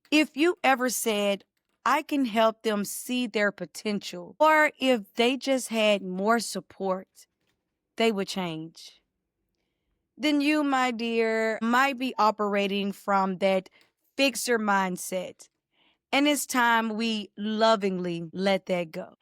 If you ever said, I can help them see their potential, or if they just had more support, they would change, then you, my dear, might be operating from that fixer mindset. And it's time we lovingly let that go.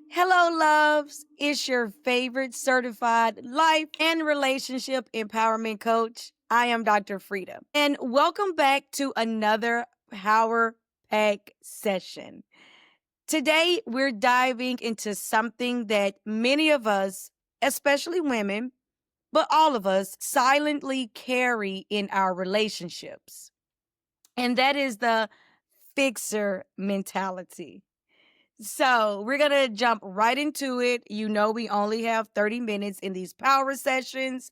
Hello, loves. It's your favorite certified life and relationship empowerment coach. I am Dr. Freda. And welcome back to another Power Pack session. Today, we're diving into something that many of us, especially women, but all of us, silently carry in our relationships. And that is the fixer mentality. So we're going to jump right into it. You know, we only have 30 minutes in these power sessions,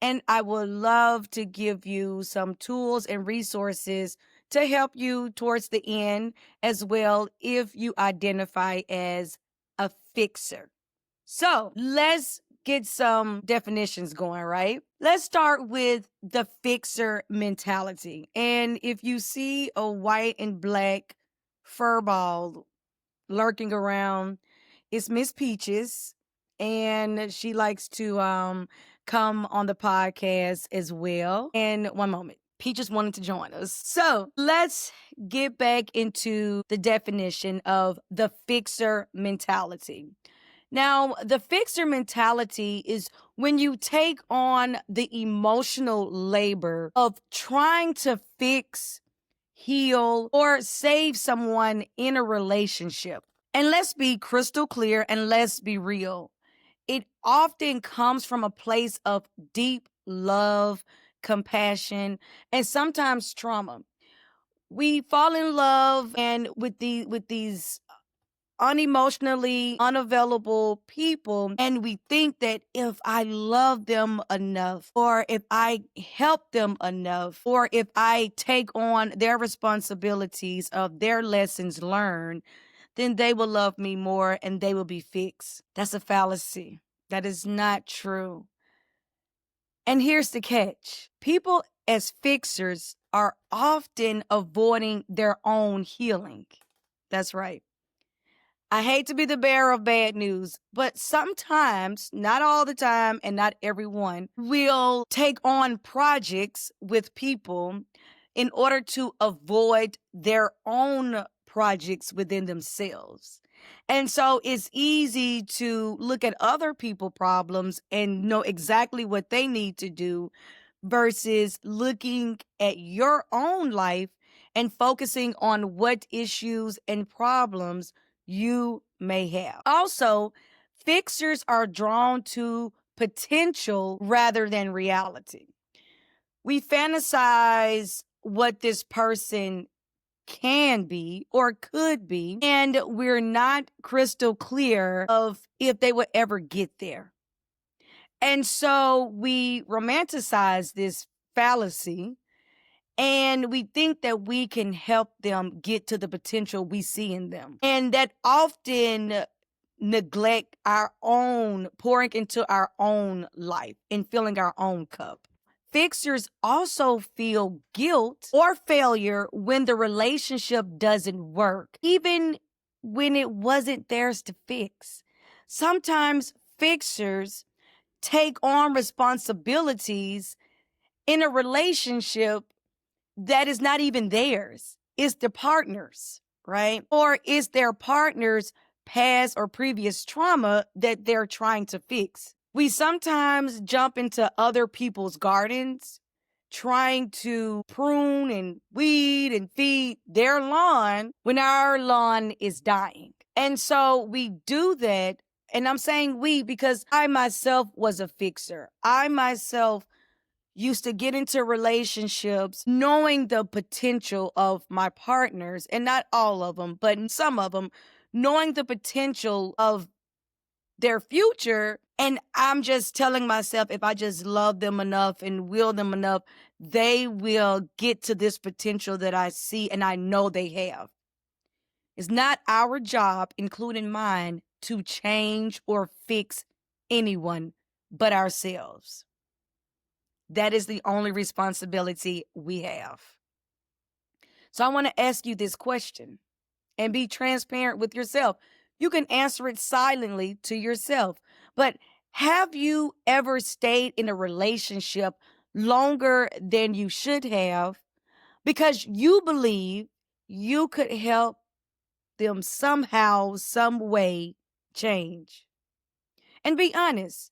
and I would love to give you some tools and resources to help you towards the end as well if you identify as a fixer. So let's get some definitions going, right? Let's start with the fixer mentality. And if you see a white and black fur ball lurking around, it's Miss Peaches, and she likes to come on the podcast as well. And one moment, Peaches wanted to join us. So let's get back into the definition of the fixer mentality. Now, the fixer mentality is when you take on the emotional labor of trying to fix, heal, or save someone in a relationship. And let's be crystal clear and let's be real. It often comes from a place of deep love, compassion, and sometimes trauma. We fall in love and with these unemotionally unavailable people, and we think that if I love them enough, or if I help them enough, or if I take on their responsibilities of their lessons learned, then they will love me more and they will be fixed. That's a fallacy. That is not true. And here's the catch. People as fixers are often avoiding their own healing. That's right. I hate to be the bearer of bad news, but sometimes, not all the time and not everyone, will take on projects with people in order to avoid their own projects within themselves. And so it's easy to look at other people's problems and know exactly what they need to do versus looking at your own life and focusing on what issues and problems you may have. Also, fixers are drawn to potential rather than reality. We fantasize what this person can be or could be, and we're not crystal clear of if they would ever get there. And so we romanticize this fallacy and we think that we can help them get to the potential we see in them. And that often neglect our own, pouring into our own life and filling our own cup. Fixers also feel guilt or failure when the relationship doesn't work, even when it wasn't theirs to fix. Sometimes fixers take on responsibilities in a relationship that is not even theirs. It's the partner's, right? Or it's their partner's past or previous trauma that they're trying to fix. We sometimes jump into other people's gardens trying to prune and weed and feed their lawn when our lawn is dying. And so we do that. And I'm saying we because I myself was a fixer. I myself used to get into relationships knowing the potential of my partners, and not all of them, but some of them, knowing the potential of their future. And I'm just telling myself, if I just love them enough and will them enough, they will get to this potential that I see and I know they have. It's not our job, including mine, to change or fix anyone but ourselves. That is the only responsibility we have. So I want to ask you this question and be transparent with yourself. You can answer it silently to yourself, but have you ever stayed in a relationship longer than you should have because you believe you could help them somehow, some way change? And be honest.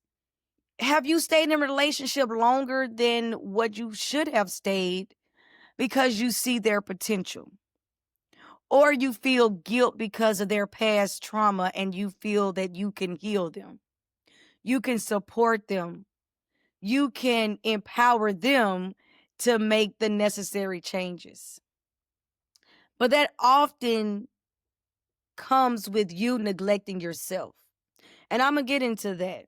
Have you stayed in a relationship longer than what you should have stayed because you see their potential? Or you feel guilt because of their past trauma and you feel that you can heal them, you can support them, you can empower them to make the necessary changes. But that often comes with you neglecting yourself. And I'm going to get into that.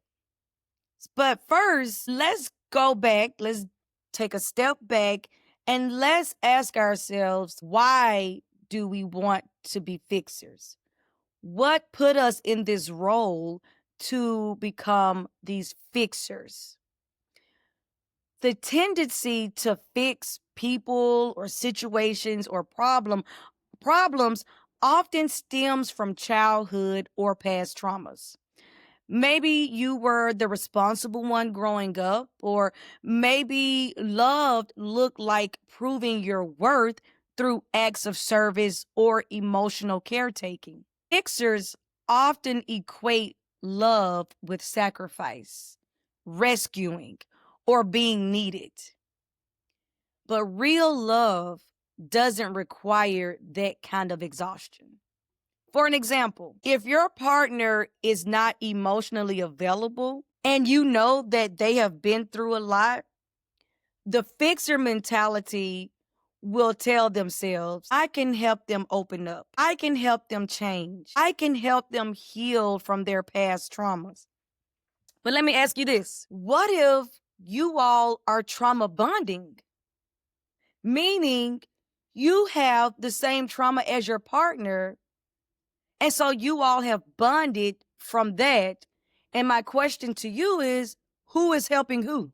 But first, let's go back. Let's take a step back and let's ask ourselves, why do we want to be fixers? What put us in this role to become these fixers? The tendency to fix people or situations or problems often stems from childhood or past traumas. Maybe you were the responsible one growing up, or maybe love looked like proving your worth through acts of service or emotional caretaking. Fixers often equate love with sacrifice, rescuing, or being needed. But real love doesn't require that kind of exhaustion. For an example, if your partner is not emotionally available and you know that they have been through a lot, the fixer mentality will tell themselves, I can help them open up. I can help them change. I can help them heal from their past traumas. But let me ask you this. What if you all are trauma bonding? Meaning you have the same trauma as your partner, and so you all have bonded from that. And my question to you is, who is helping who?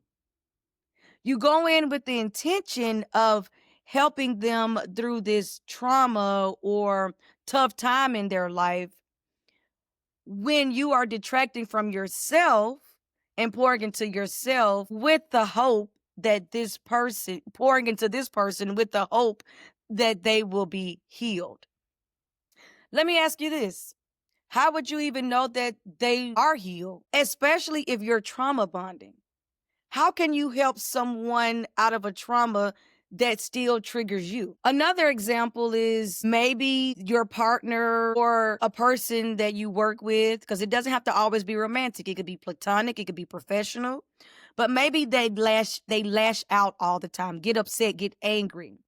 You go in with the intention of helping them through this trauma or tough time in their life, when you are detracting from yourself and pouring into yourself with the hope that this person, pouring into this person with the hope that they will be healed. Let me ask you this. How would you even know that they are healed, especially if you're trauma bonding? How can you help someone out of a trauma that still triggers you? Another example is maybe your partner or a person that you work with, because it doesn't have to always be romantic. It could be platonic, it could be professional, but maybe they lash out all the time, get upset, get angry.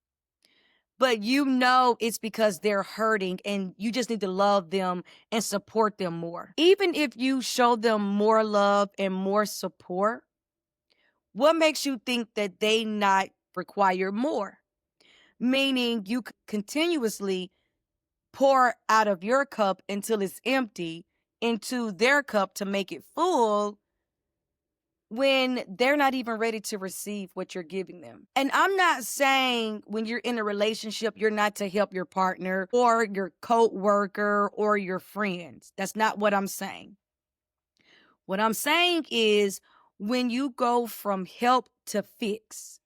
But you know it's because they're hurting and you just need to love them and support them more. Even if you show them more love and more support, what makes you think that they not require more? Meaning you continuously pour out of your cup until it's empty into their cup to make it full when they're not even ready to receive what you're giving them. And I'm not saying when you're in a relationship, you're not to help your partner or your co-worker or your friends. That's not what I'm saying. What I'm saying is when you go from help to fix,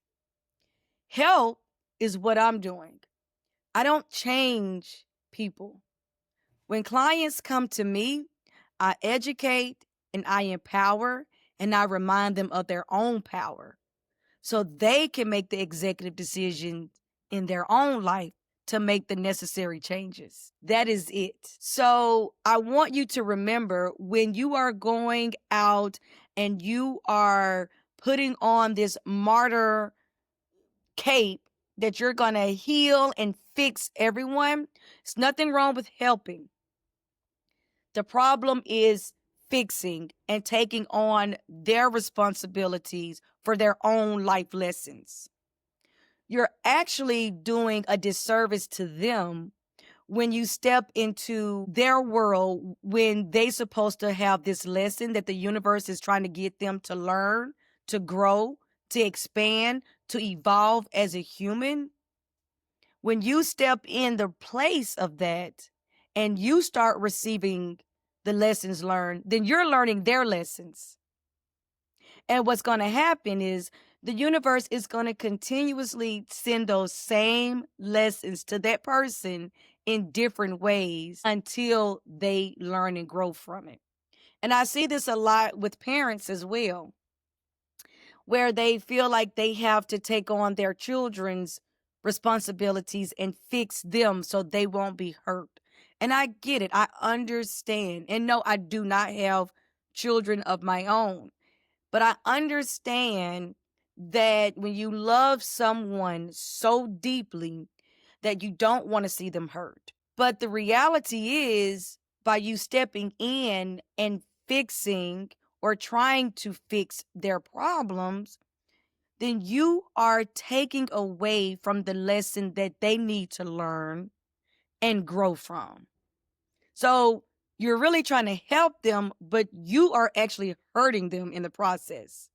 help is what I'm doing. I don't change people. When clients come to me, I educate and I empower and I remind them of their own power so they can make the executive decisions in their own life to make the necessary changes. That is it. So I want you to remember, when you are going out and you are putting on this martyr cape that you're going to heal and fix everyone, there's nothing wrong with helping. The problem is fixing and taking on their responsibilities for their own life lessons. You're actually doing a disservice to them when you step into their world, when they supposed to have this lesson that the universe is trying to get them to learn, to grow, to expand, to evolve as a human, when you step in the place of that and you start receiving the lessons learned, then you're learning their lessons. And what's going to happen is the universe is going to continuously send those same lessons to that person in different ways until they learn and grow from it. And I see this a lot with parents as well, where they feel like they have to take on their children's responsibilities and fix them so they won't be hurt. And I get it. I understand. And no, I do not have children of my own. But I understand that when you love someone so deeply that you don't want to see them hurt. But the reality is, by you stepping in and fixing or trying to fix their problems, then you are taking away from the lesson that they need to learn and grow from. So you're really trying to help them, but you are actually hurting them in the process.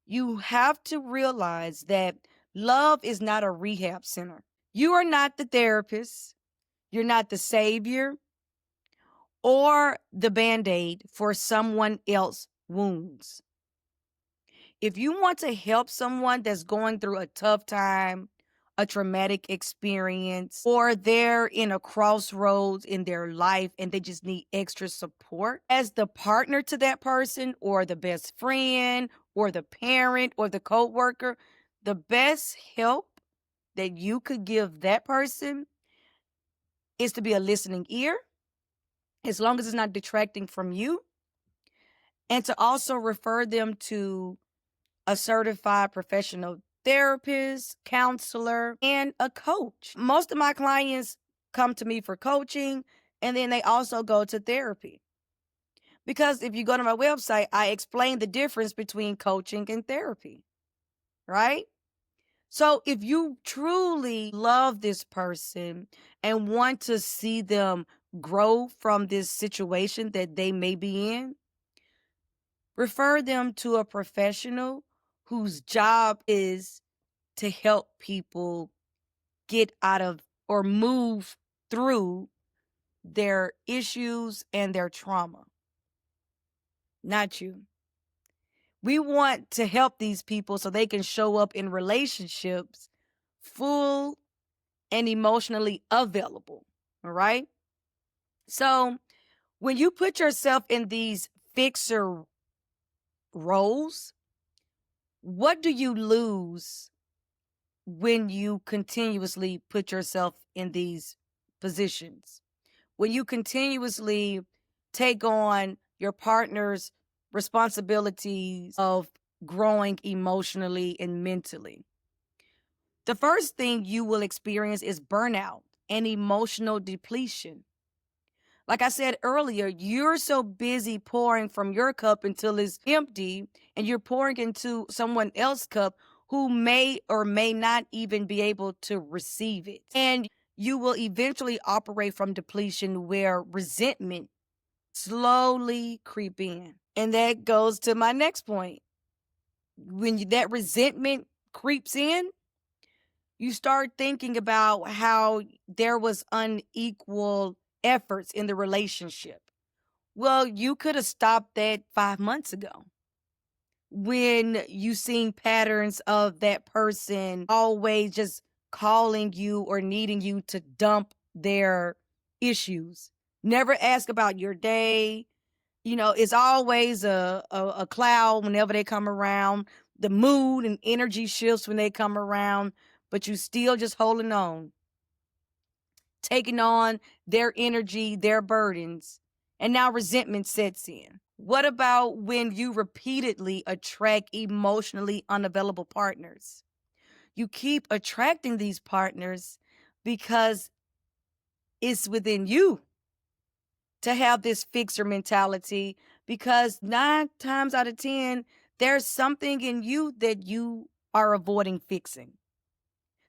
You have to realize that love is not a rehab center. You are not the therapist. You're not the savior or the band-aid for someone else's wounds. If you want to help someone that's going through a tough time, a traumatic experience, or they're in a crossroads in their life and they just need extra support, as the partner to that person or the best friend or the parent or the coworker, the best help that you could give that person is to be a listening ear, as long as it's not detracting from you, and to also refer them to a certified professional therapist, counselor, and a coach. Most of my clients come to me for coaching, and then they also go to therapy. Because if you go to my website, I explain the difference between coaching and therapy, right? So if you truly love this person and want to see them grow from this situation that they may be in, refer them to a professional whose job is to help people get out of or move through their issues and their trauma. Not you. We want to help these people so they can show up in relationships full and emotionally available. All right. So when you put yourself in these fixer roles, what do you lose when you continuously put yourself in these positions? When you continuously take on your partner's responsibilities of growing emotionally and mentally, the first thing you will experience is burnout and emotional depletion. Like I said earlier, you're so busy pouring from your cup until it's empty, and you're pouring into someone else's cup who may or may not even be able to receive it. And you will eventually operate from depletion where resentment slowly creep in. And that goes to my next point. When that resentment creeps in, you start thinking about how there was unequal efforts in the relationship. Well, you could have stopped that 5 months ago when you seen patterns of that person always just calling you or needing you to dump their issues. Never ask about your day. You know, it's always a cloud whenever they come around. The mood and energy shifts when they come around, but you still just holding on, taking on their energy, their burdens, and now resentment sets in. What about when you repeatedly attract emotionally unavailable partners? You keep attracting these partners because it's within you to have this fixer mentality, because 9 times out of 10, there's something in you that you are avoiding fixing.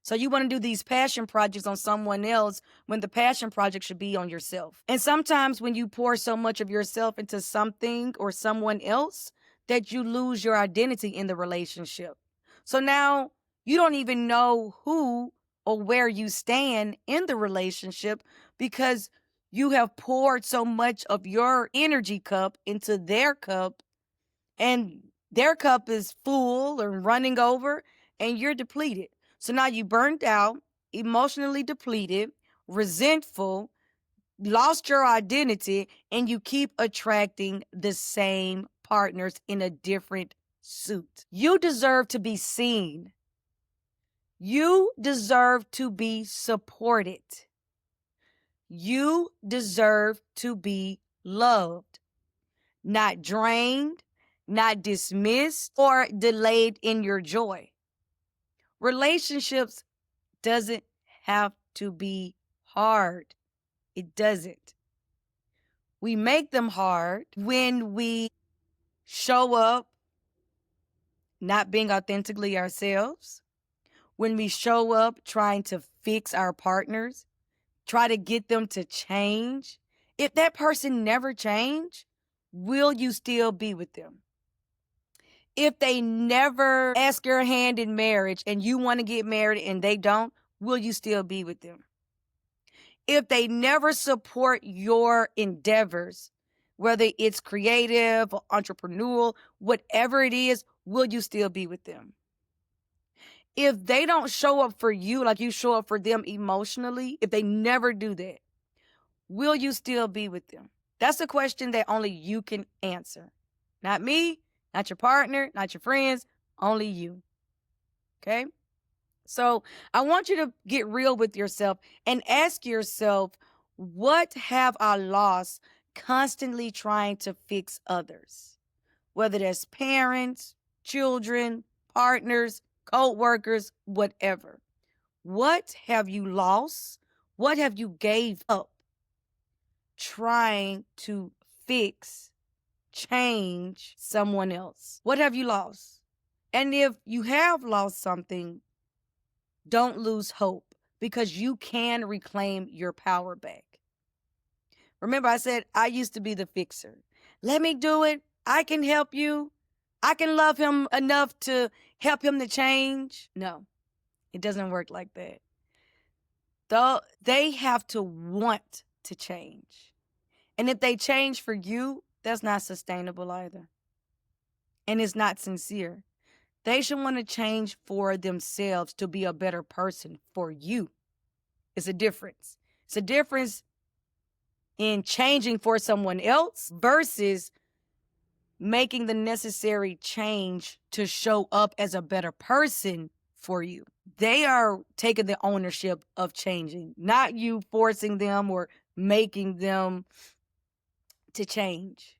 So you want to do these passion projects on someone else when the passion project should be on yourself. And sometimes when you pour so much of yourself into something or someone else that you lose your identity in the relationship. So now you don't even know who or where you stand in the relationship because you have poured so much of your energy cup into their cup, and their cup is full or running over and you're depleted. So now you burned out, emotionally depleted, resentful, lost your identity, and you keep attracting the same partners in a different suit. You deserve to be seen. You deserve to be supported. You deserve to be loved, not drained, not dismissed, or delayed in your joy. Relationships doesn't have to be hard. It doesn't. We make them hard when we show up not being authentically ourselves, when we show up trying to fix our partners, try to get them to change. If that person never changed, will you still be with them? If they never ask your hand in marriage and you want to get married and they don't, will you still be with them? If they never support your endeavors, whether it's creative or entrepreneurial, whatever it is, will you still be with them? If they don't show up for you like you show up for them emotionally, if they never do that, will you still be with them? That's a question that only you can answer. Not me, not your partner, not your friends, only you. Okay? So I want you to get real with yourself and ask yourself, what have I lost constantly trying to fix others? Whether that's parents, children, partners, co-workers, whatever. What have you lost? What have you gave up trying to fix, change someone else? What have you lost? And if you have lost something, don't lose hope because you can reclaim your power back. Remember, I said I used to be the fixer. Let me do it. I can help you. I can love him enough to help him to change. No, it doesn't work like that. Though they have to want to change. And if they change for you, that's not sustainable either. And it's not sincere. They should want to change for themselves to be a better person for you. It's a difference. It's a difference in changing for someone else versus making the necessary change to show up as a better person for you. They are taking the ownership of changing, not you forcing them or making them to change.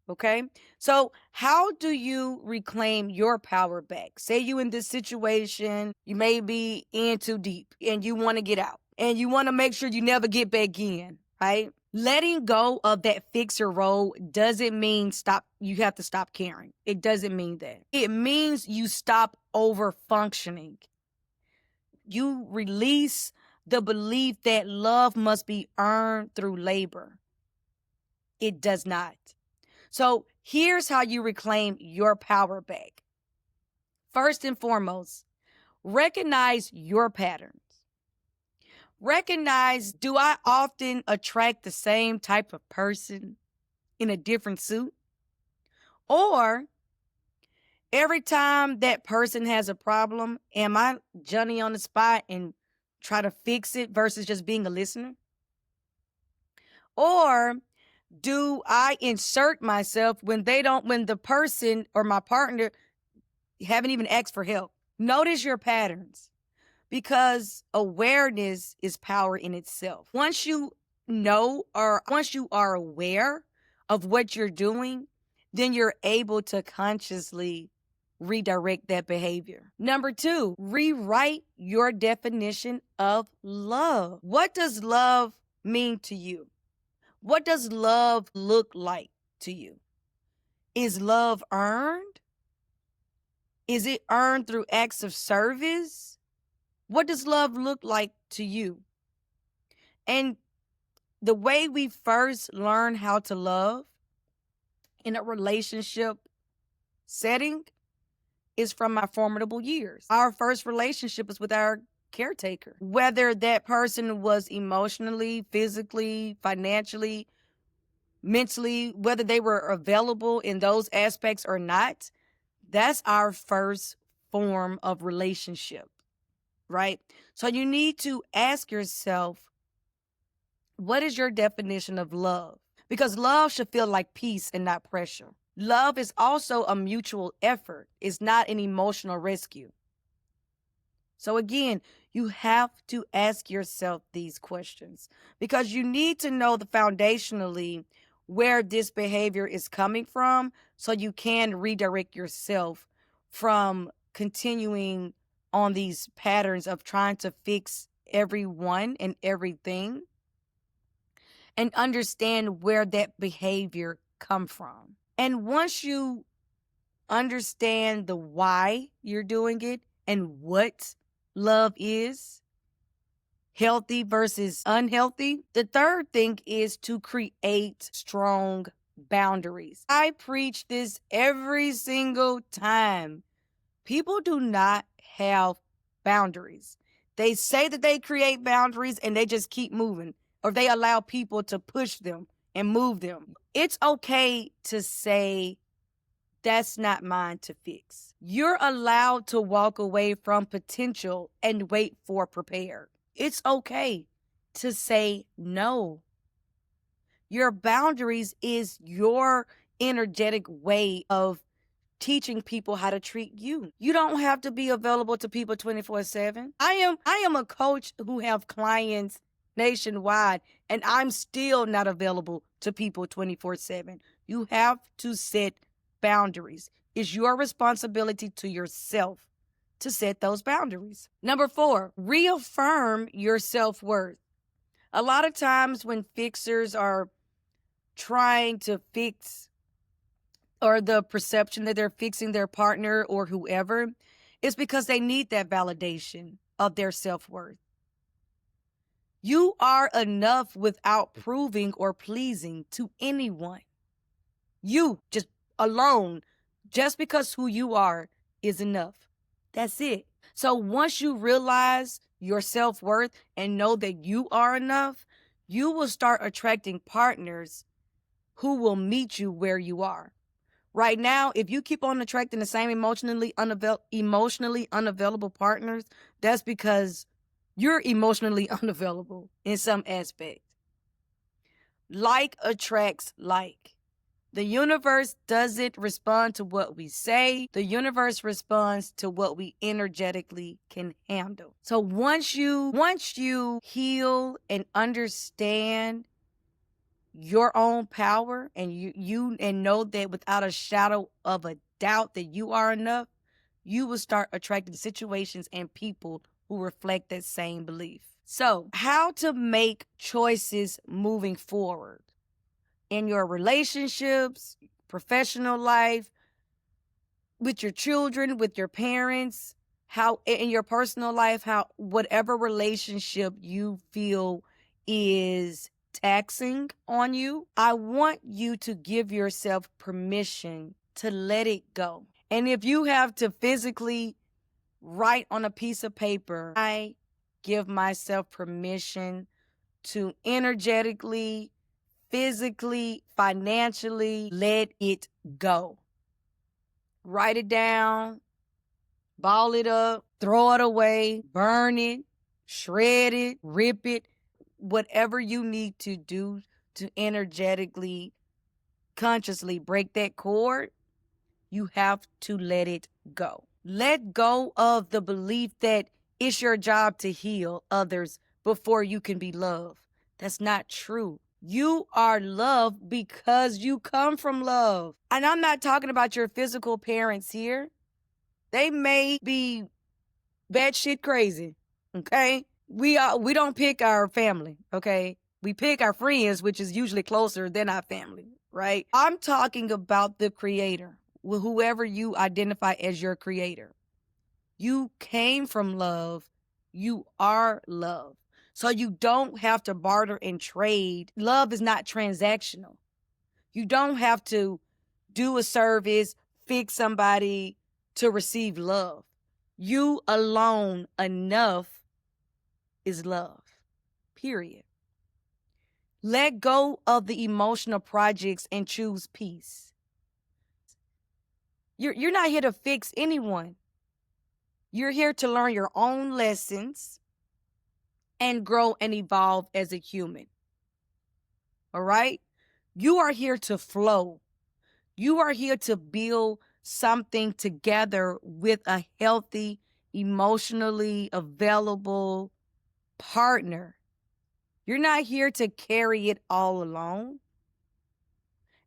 Okay? So how do you reclaim your power back? Say you in this situation, you may be in too deep and you want to get out and you want to make sure you never get back in, right? Letting go of that fixer role doesn't mean you have to stop caring. It doesn't mean that. It means you stop over functioning. You release the belief that love must be earned through labor. It does not. So here's how you reclaim your power back. First and foremost, recognize your patterns. Recognize, do I often attract the same type of person in a different suit? Or every time that person has a problem, am I Johnny on the spot and try to fix it versus just being a listener? Or do I insert myself when the person or my partner haven't even asked for help? Notice your patterns because awareness is power in itself. Once you know or once you are aware of what you're doing, then you're able to consciously redirect that behavior. Number 2, rewrite your definition of love. What does love mean to you? What does love look like to you? Is love earned? Is it earned through acts of service? What does love look like to you? And the way we first learn how to love in a relationship setting is from our formidable years. Our first relationship is with our caretaker. Whether that person was emotionally, physically, financially, mentally, whether they were available in those aspects or not, that's our first form of relationship, right? So you need to ask yourself, what is your definition of love? Because love should feel like peace and not pressure. Love is also a mutual effort. It's not an emotional rescue. So again, you have to ask yourself these questions because you need to know the foundationally where this behavior is coming from so you can redirect yourself from continuing on these patterns of trying to fix everyone and everything and understand where that behavior come from. And once you understand the why you're doing it and what love is, healthy versus unhealthy, the third thing is to create strong boundaries. I preach this every single time. People do not have boundaries. They say that they create boundaries and they just keep moving, or they allow people to push them and move them. It's okay to say, that's not mine to fix. You're allowed to walk away from potential and wait for prepared. It's okay to say no. Your boundaries is your energetic way of teaching people how to treat you. You don't have to be available to people 24/7. I am a coach who have clients nationwide and I'm still not available to people 24/7. You have to set boundaries. It's your responsibility to yourself to set those boundaries. Number 4, reaffirm your self-worth. A lot of times when fixers are trying to fix, or the perception that they're fixing their partner or whoever, is because they need that validation of their self-worth. You are enough without proving or pleasing to anyone. You just alone, just because who you are is enough. That's it. So once you realize your self-worth and know that you are enough, you will start attracting partners who will meet you where you are. Right now, if you keep on attracting the same emotionally unavailable partners, that's because you're emotionally unavailable in some aspect. Like attracts like. The universe doesn't respond to what we say. The universe responds to what we energetically can handle. So once you heal and understand your own power and you know that without a shadow of a doubt that you are enough, you will start attracting situations and people who reflect that same belief. So, how to make choices moving forward in your relationships, professional life, with your children, with your parents, how in your personal life, how whatever relationship you feel is taxing on you, I want you to give yourself permission to let it go. And if you have to physically write on a piece of paper, I give myself permission to energetically, physically, financially let it go. Write it down, ball it up, throw it away, burn it, shred it, rip it, whatever you need to do to energetically, consciously break that cord, you have to let it go. Let go of the belief that it's your job to heal others before you can be loved. That's not true. You are loved because you come from love. And I'm not talking about your physical parents here. They may be batshit crazy, okay? We don't pick our family, okay? We pick our friends, which is usually closer than our family, right? I'm talking about the creator, whoever you identify as your creator. You came from love You are love. So you don't have to barter and trade. Love is not transactional. You don't have to do a service, fix somebody to receive love. You alone enough is love. Period. Let go of the emotional projects and choose peace. You're not here to fix anyone. You're here to learn your own lessons and grow and evolve as a human. All right? You are here to flow. You are here to build something together with a healthy, emotionally available partner. You're not here to carry it all alone.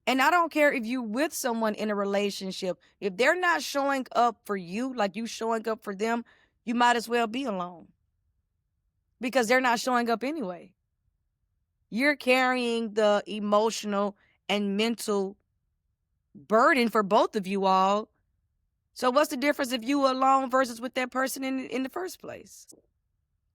And I don't care if you're with someone in a relationship. If they're not showing up for you like you showing up for them, you might as well be alone. Because they're not showing up anyway. You're carrying the emotional and mental burden for both of you all. So what's the difference if you alone versus with that person in the first place?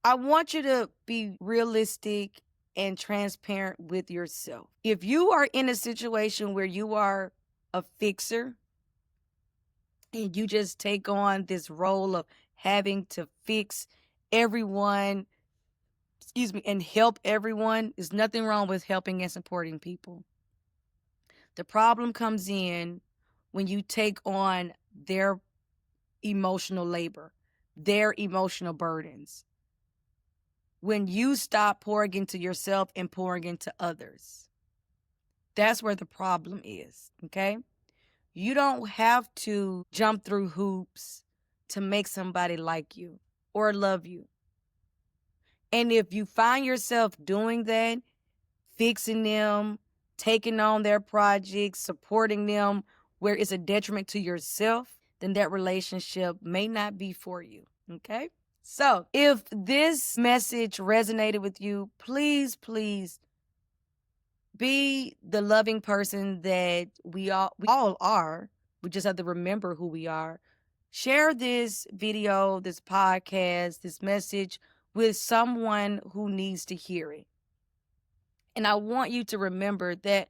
I want you to be realistic and transparent with yourself. If you are in a situation where you are a fixer and you just take on this role of having to fix everyone, and help everyone, there's nothing wrong with helping and supporting people. The problem comes in when you take on their emotional labor, their emotional burdens. When you stop pouring into yourself and pouring into others. That's where the problem is, okay? You don't have to jump through hoops to make somebody like you or love you. And if you find yourself doing that, fixing them, taking on their projects, supporting them where it's a detriment to yourself, then that relationship may not be for you, okay? So if this message resonated with you, please be the loving person that we all are. We just have to remember who we are. Share this video, this podcast, this message with someone who needs to hear it. And I want you to remember that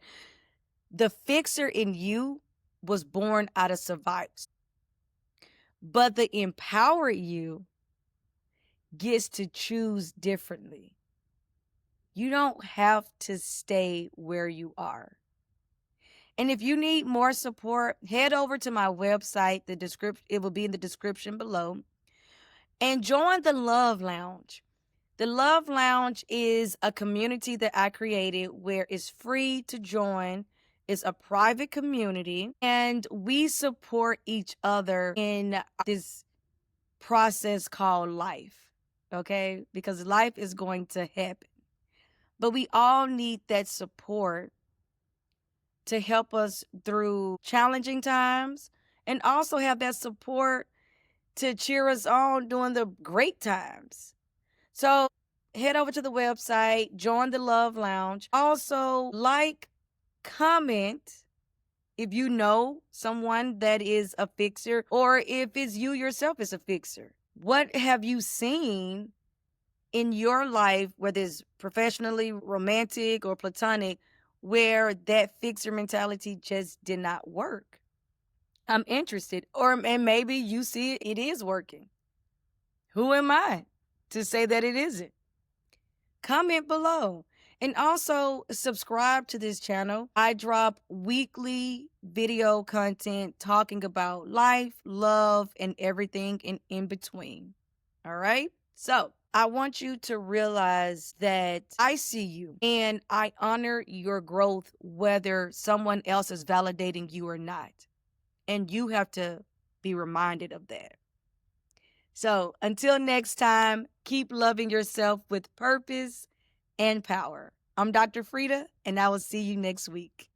the fixer in you was born out of survival. But the empowered you gets to choose differently. You don't have to stay where you are. And if you need more support, head over to my website. It will be in the description below. And join the Love Lounge. The Love Lounge is a community that I created where it's free to join. It's a private community, and we support each other in this process called life, okay? Because life is going to happen. But we all need that support to help us through challenging times and also have that support to cheer us on during the great times. So head over to the website, join the Love Lounge. Also, like, comment if you know someone that is a fixer or if it's you yourself is a fixer. What have you seen in your life, whether it's professionally, romantic, or platonic, where that fixer mentality just did not work? I'm interested. And maybe you see it is working. Who am I to say that it isn't? Comment below. And also subscribe to this channel. I drop weekly video content talking about life, love, and everything in between. All right? So I want you to realize that I see you and I honor your growth, whether someone else is validating you or not. And you have to be reminded of that. So until next time, keep loving yourself with purpose and power. I'm Dr. Freda, and I will see you next week.